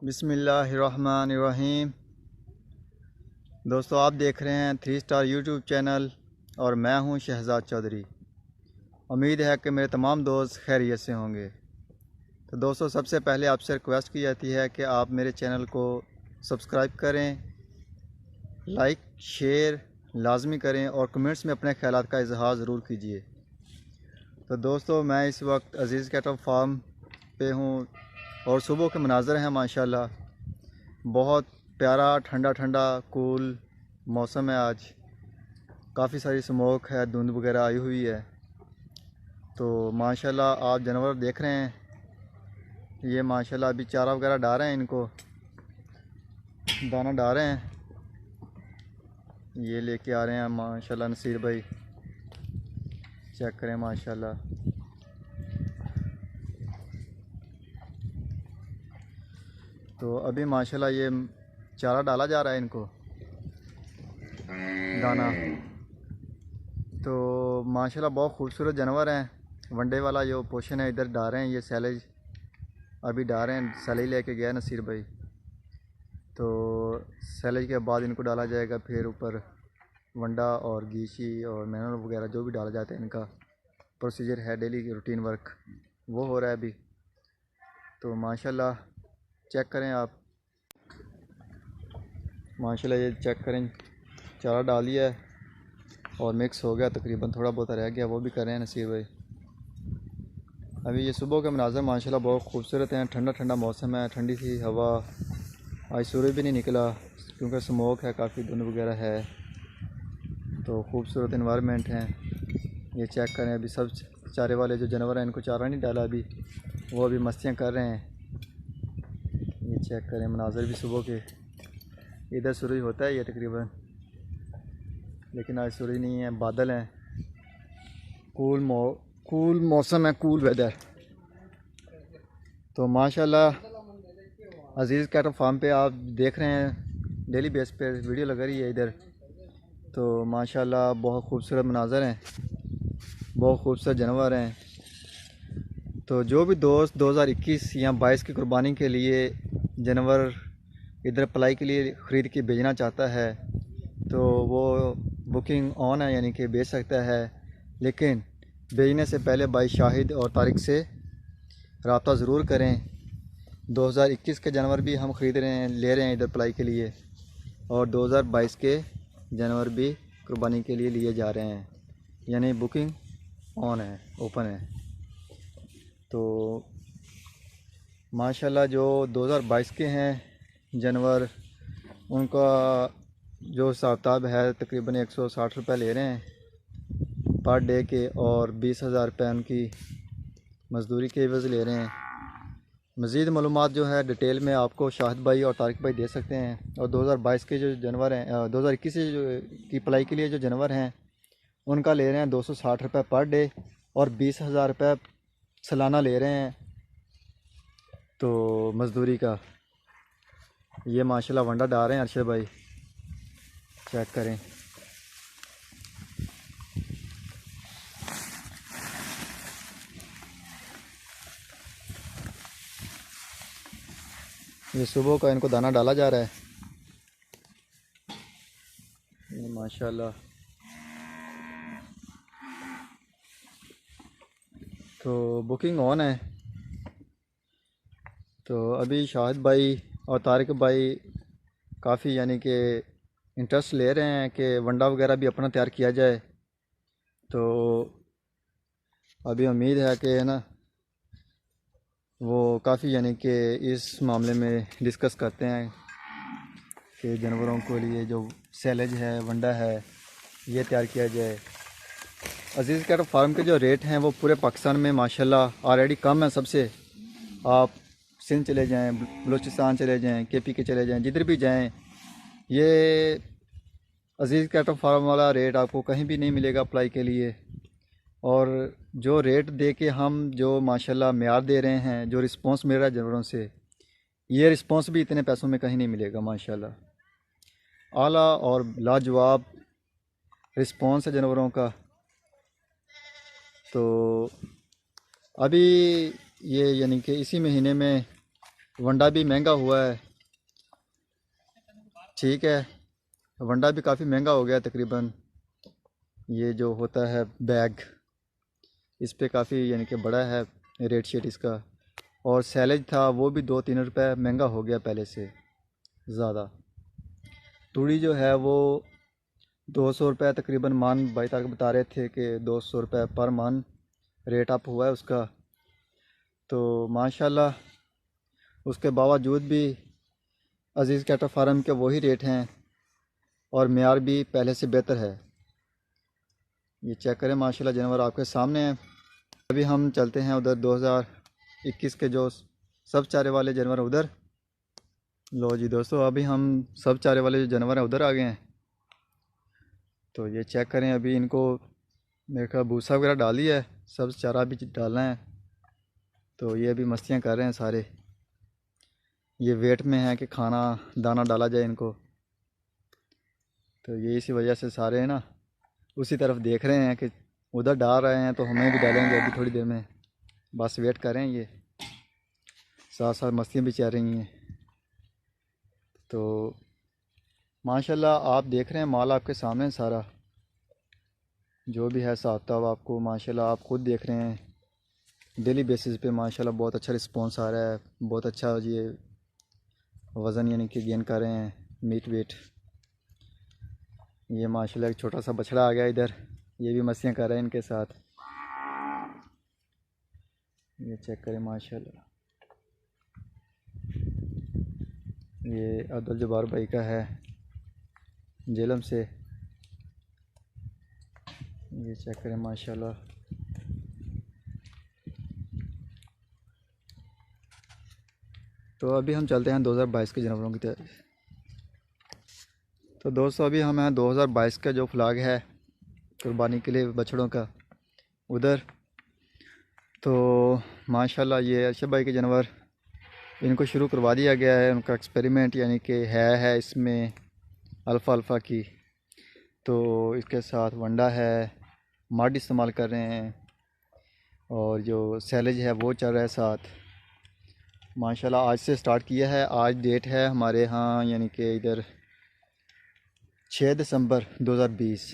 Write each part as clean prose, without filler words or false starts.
बिस्मिल्लाहिर्रहमानिर्रहीम। दोस्तों, आप देख रहे हैं 3 स्टार यूट्यूब चैनल और मैं हूं शहजाद चौधरी। उम्मीद है कि मेरे तमाम दोस्त खैरियत से होंगे। तो दोस्तों, सबसे पहले आपसे रिक्वेस्ट की जाती है कि आप मेरे चैनल को सब्सक्राइब करें, लाइक शेयर लाजमी करें और कमेंट्स में अपने ख्यालात का इजहार ज़रूर कीजिए। तो दोस्तों, मैं इस वक्त अज़ीज़ कैटल फार्म पे हूँ और सुबह के मनाज़र हैं माशाल्लाह। बहुत प्यारा ठंडा ठंडा कूल मौसम है आज। काफ़ी सारी स्मोक है, धुंध वगैरह आई हुई है। तो माशाल्लाह आप जानवर देख रहे हैं, ये माशाल्लाह अभी चारा वगैरह डाल रहे हैं, इनको दाना डाल रहे हैं। ये लेके आ रहे हैं माशाल्लाह नसीर भाई, चेक करें माशाल्लाह। तो अभी माशाल्लाह ये चारा डाला जा रहा है इनको, दाना। तो माशाल्लाह बहुत खूबसूरत जानवर हैं। वनडे वाला जो पोर्शन है इधर डाल रहे हैं, ये सैलेज अभी डाल रहे हैं। सैलेज लेके गया नसीर भाई, तो सैलेज के बाद इनको डाला जाएगा फिर ऊपर वंडा और गीशी और मिनरल वगैरह जो भी डाला जाता है। इनका प्रोसीजर है, डेली रूटीन वर्क वो हो रहा है अभी। तो माशाल्लाह चेक करें आप, माशाल्लाह ये चेक करें, चारा डाल लिया है और मिक्स हो गया तकरीबन, थोड़ा बहुत रह गया वो भी कर रहे हैं नसीर भाई। अभी ये सुबह के मनाज़र माशाल्लाह बहुत खूबसूरत हैं। ठंडा ठंडा मौसम है, ठंडी सी हवा। आज सूरज भी नहीं निकला क्योंकि स्मोक है, काफ़ी धुंध वगैरह है। तो खूबसूरत इन्वायरमेंट है। ये चेक करें, अभी सब चारे वाले जो जानवर हैं इनको चारा नहीं डाला अभी, वो अभी मस्तियाँ कर रहे हैं। ये चेक करें मनाज़र भी सुबह के। इधर सूरज होता है ये तकरीबन, लेकिन आज सूरज नहीं है, बादल हैं। कूल मौसम है, कूल वेदर। तो माशाल्लाह अज़ीज़ कैटल फार्म पे आप देख रहे हैं, डेली बेस पे वीडियो लग रही है इधर। तो माशाल्लाह बहुत खूबसूरत मनाज़र हैं, बहुत खूबसूरत जानवर हैं। तो जो भी दोस्त 2021 या 22 की कुर्बानी के लिए जानवर इधर पलाई के लिए ख़रीद के भेजना चाहता है तो वो बुकिंग ऑन है, यानी कि भेज सकता है। लेकिन भेजने से पहले भाई शाहिद और तारिक से रब्ता ज़रूर करें। 2021 के जानवर भी हम ख़रीद रहे हैं, ले रहे हैं इधर पलाई के लिए, और 2022 के जानवर भी कुर्बानी के लिए लिए जा रहे हैं, यानी बुकिंग ऑन है, ओपन है। तो माशाल्लाह जो 2022 के हैं जानवर, उनका जो हिसाब किताब है तकरीबन 160 रुपये ले रहे हैं पर डे के, और 20,000 रुपये उनकी मज़दूरी के एवज़ ले रहे हैं। मज़ीद मालूमात जो है डिटेल में आपको शाहिद भाई और तारिक भाई दे सकते हैं। और 2022 के जो जानवर हैं, 2021 से जो की पलाई के लिए जो जानवर हैं उनका ले रहे हैं 260 रुपये पर डे और 20,000 रुपये सालाना ले रहे हैं तो मज़दूरी का। ये माशाल्लाह वंडा डाल रहे हैं अरशद भाई, चेक करें। ये सुबह का इनको दाना डाला जा रहा है। ये माशाल्लाह। तो बुकिंग ऑन है। तो अभी शाहिद भाई और तारिक भाई काफ़ी यानी कि इंटरेस्ट ले रहे हैं कि वंडा वगैरह भी अपना तैयार किया जाए। तो अभी उम्मीद है कि है ना, वो काफ़ी यानी कि इस मामले में डिस्कस करते हैं कि जानवरों के लिए जो सैलेज है, वंडा है, ये तैयार किया जाए। अज़ीज़ कैटल फार्म के जो रेट हैं वो पूरे पाकिस्तान में माशाल्लाह ऑलरेडी कम है सबसे। आप सिंध चले जाएं, बलूचिस्तान चले जाएं, KP के चले जाएं, जिधर भी जाएं, ये अज़ीज़ कैटल फार्म वाला रेट आपको कहीं भी नहीं मिलेगा अप्लाई के लिए। और जो रेट दे के हम जो माशाल्लाह म्यार दे रहे हैं, जो रिस्पांस मिल रहा है जानवरों से, ये रिस्पांस भी इतने पैसों में कहीं नहीं मिलेगा माशाल्लाह। आला और लाजवाब रिस्पांस है जानवरों का। तो अभी ये यानी कि इसी महीने में वंडा भी महंगा हुआ है, ठीक है। वंडा भी काफ़ी महंगा हो गया तकरीबन। ये जो होता है बैग, इस पे काफ़ी यानी कि बड़ा है रेट शीट इसका। और सैलेज था वो भी 2-3 रुपए महंगा हो गया पहले से ज़्यादा। तूड़ी जो है वो 200 रुपये तकरीबन मान, भाई तारक बता रहे थे कि 200 रुपये पर मान रेट अप हुआ है उसका। तो माशाल्लाह उसके बावजूद भी अज़ीज़ कैटल फार्म के वही रेट हैं और मेयार भी पहले से बेहतर है। ये चेक करें माशाल्लाह, जानवर आपके सामने हैं। अभी हम चलते हैं उधर 2021 के जो सब चारे वाले जानवर उधर। लो जी दोस्तों, अभी हम सब चारे वाले जो जानवर हैं उधर आ गए हैं। तो ये चेक करें, अभी इनको मेरे ख्याल भूसा वगैरह डाली है, सब चारा भी डालना है। तो ये अभी मस्तियाँ कर रहे हैं सारे। ये वेट में है कि खाना दाना डाला जाए इनको। तो ये इसी वजह से सारे ना उसी तरफ देख रहे हैं कि उधर डाल रहे हैं तो हमें भी डालेंगे अभी थोड़ी देर में। बस वेट कर रहे हैं, ये साथ साथ मस्तियाँ भी चल रही हैं। तो माशाल्लाह आप देख रहे हैं माल आपके सामने है सारा, जो भी है हिसाब आपको माशाल्लाह आप खुद देख रहे हैं। डेली बेसिस पे माशाल्लाह बहुत अच्छा रिस्पांस आ रहा है, बहुत अच्छा ये वज़न यानी कि गेन कर रहे हैं, मीट वेट। ये माशाल्लाह एक छोटा सा बछड़ा आ गया इधर, ये भी मस्तियाँ कर रहे हैं इनके साथ। ये चेक करें माशाल्लाह, ये अब्दुल जब्बार भाई का है जेलम से। ये चेक करें माशाल्लाह। तो अभी हम चलते हैं 2022 के जानवरों की तरफ। तो दोस्तों अभी हम हैं 2022 का जो फ्लैग है कुर्बानी के लिए बछड़ों का उधर। तो माशाल्लाह ये अर्शद भाई के जानवर, इनको शुरू करवा दिया गया है उनका एक्सपेरिमेंट, यानी कि है इसमें अल्फ़ा की। तो इसके साथ वंडा है, माड इस्तेमाल कर रहे हैं और जो सैलेज है वो चल रहा है साथ। माशाल्लाह आज से स्टार्ट किया है। आज डेट है हमारे यहाँ यानी कि इधर 6 दिसंबर 2020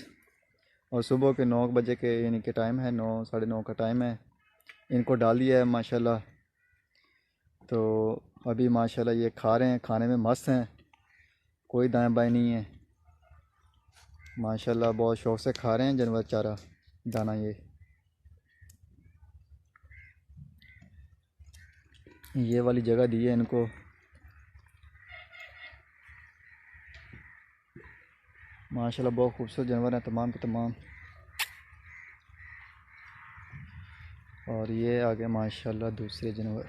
और सुबह के 9 बजे के यानी कि टाइम है, 9 साढ़े 9 का टाइम है। इनको डाल दिया है माशाल्लाह। तो अभी माशाल्लाह ये खा रहे हैं, खाने में मस्त हैं, कोई दाएं बाएं नहीं है। माशाल्लाह बहुत शौक़ से खा रहे हैं जानवर चारा दाना। ये वाली जगह दी है इनको। माशाल्लाह बहुत खूबसूरत जानवर हैं तमाम के तमाम। और ये आ गए माशाल्लाह दूसरे जानवर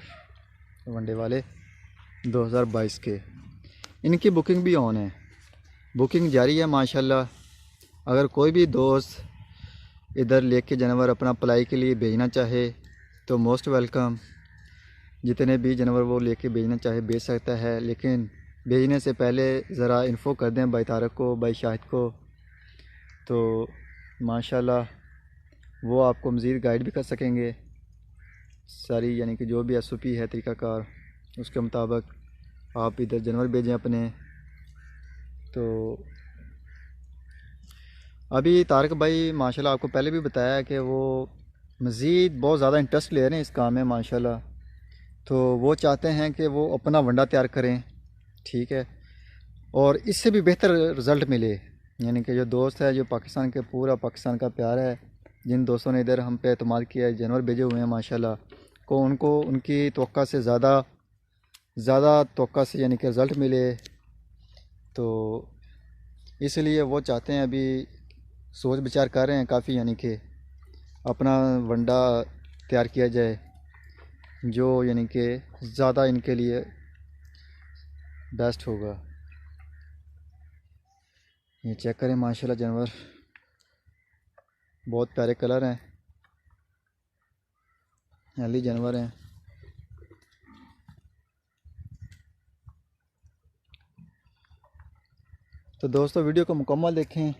वनडे वाले 2022 के। इनकी बुकिंग भी ऑन है, बुकिंग जारी है माशाल्लाह। अगर कोई भी दोस्त इधर लेके जानवर अपना अप्लाई के लिए भेजना चाहे तो मोस्ट वेलकम। जितने भी जानवर वो लेके भेजना चाहे भेज सकता है, लेकिन भेजने से पहले ज़रा इन्फो कर दें भाई तारक को, भाई शाहिद को। तो माशाल्लाह वो आपको मज़ीद गाइड भी कर सकेंगे सारी, यानी कि जो भी SOP है तरीक़ाकार उसके मुताबिक आप इधर जानवर भेजें अपने। तो अभी तारक भाई माशाल्लाह आपको पहले भी बताया कि वो मज़ीद बहुत ज़्यादा इंटरेस्ट ले रहे हैं इस काम में माशाल्लाह। तो वो चाहते हैं कि वो अपना वंडा तैयार करें, ठीक है, और इससे भी बेहतर रिज़ल्ट मिले। यानी कि जो दोस्त है, जो पाकिस्तान के पूरा पाकिस्तान का प्यार है, जिन दोस्तों ने इधर हम पे एतमाद किया है, जानवर भेजे हुए हैं माशाल्लाह, को उनको उनकी तवक्का से ज़्यादा तवक्का से यानी कि रिज़ल्ट मिले। तो इसलिए वो चाहते हैं, अभी सोच विचार कर रहे हैं काफ़ी, यानी कि अपना वंडा तैयार किया जाए जो यानी कि ज़्यादा इनके लिए बेस्ट होगा। ये चेक करें माशाल्लाह जानवर, बहुत प्यारे कलर हैं, हेल्दी जानवर हैं। तो दोस्तों वीडियो को मुकम्मल देखें,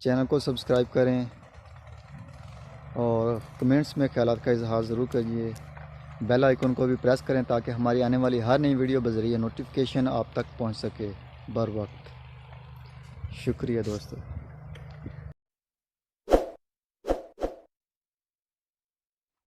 चैनल को सब्सक्राइब करें और कमेंट्स में ख्यालात का इजहार ज़रूर करिए। बेल आइकन को भी प्रेस करें ताकि हमारी आने वाली हर नई वीडियो बज़रिए नोटिफिकेशन आप तक पहुंच सके बर वक्त। शुक्रिया दोस्तों।